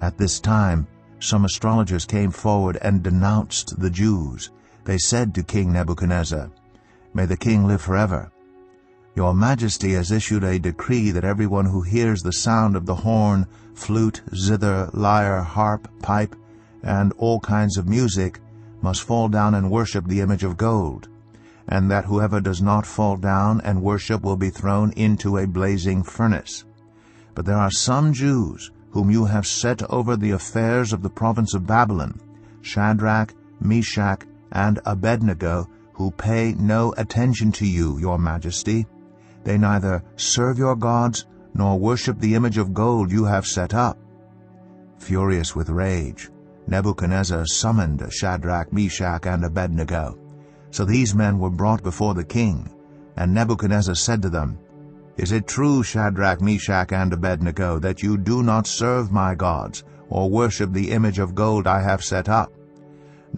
At this time, some astrologers came forward and denounced the Jews. They said to King Nebuchadnezzar, "May the king live forever. Your Majesty has issued a decree that everyone who hears the sound of the horn, flute, zither, lyre, harp, pipe, and all kinds of music must fall down and worship the image of gold, and that whoever does not fall down and worship will be thrown into a blazing furnace. But there are some Jews whom you have set over the affairs of the province of Babylon, Shadrach, Meshach, and Abednego, who pay no attention to you, your Majesty. They neither serve your gods nor worship the image of gold you have set up." Furious with rage, Nebuchadnezzar summoned Shadrach, Meshach, and Abednego. So these men were brought before the king, and Nebuchadnezzar said to them, "Is it true, Shadrach, Meshach, and Abednego, that you do not serve my gods, or worship the image of gold I have set up?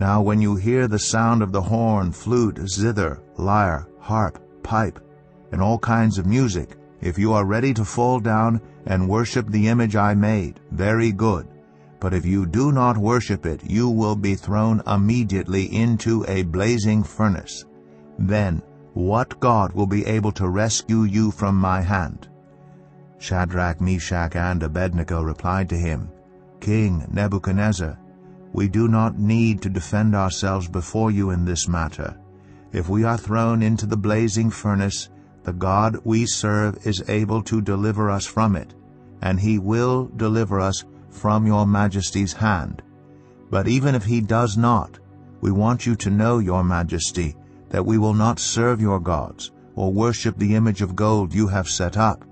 Now when you hear the sound of the horn, flute, zither, lyre, harp, pipe, and all kinds of music, if you are ready to fall down and worship the image I made, very good. But if you do not worship it, you will be thrown immediately into a blazing furnace. Then what God will be able to rescue you from my hand?" Shadrach, Meshach, and Abednego replied to him, "King Nebuchadnezzar, we do not need to defend ourselves before you in this matter. If we are thrown into the blazing furnace, the God we serve is able to deliver us from it, and he will deliver us from your Majesty's hand. But even if he does not, we want you to know, your Majesty, that we will not serve your gods or worship the image of gold you have set up."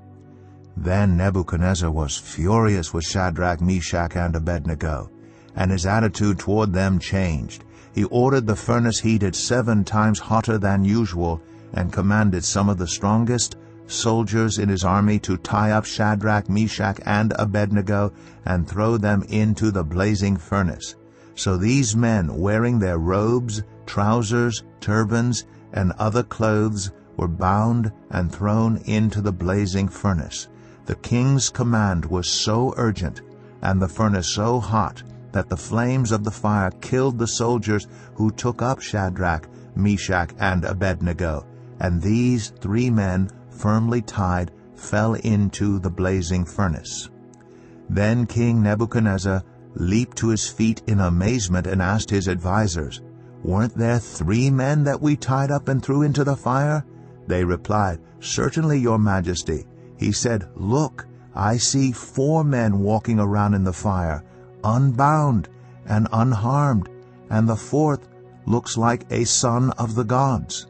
Then Nebuchadnezzar was furious with Shadrach, Meshach, and Abednego, and his attitude toward them changed. He ordered the furnace heated 7 times hotter than usual, and commanded some of the strongest soldiers in his army to tie up Shadrach, Meshach, and Abednego and throw them into the blazing furnace. So these men, wearing their robes, trousers, turbans, and other clothes, were bound and thrown into the blazing furnace. The king's command was so urgent, and the furnace so hot, that the flames of the fire killed the soldiers who took up Shadrach, Meshach, and Abednego, and these 3 men, firmly tied, fell into the blazing furnace. Then King Nebuchadnezzar leaped to his feet in amazement and asked his advisers, "Weren't there 3 men that we tied up and threw into the fire?" They replied, "Certainly, your Majesty." He said, "Look, I see 4 men walking around in the fire, unbound and unharmed, and the 4th looks like a son of the gods."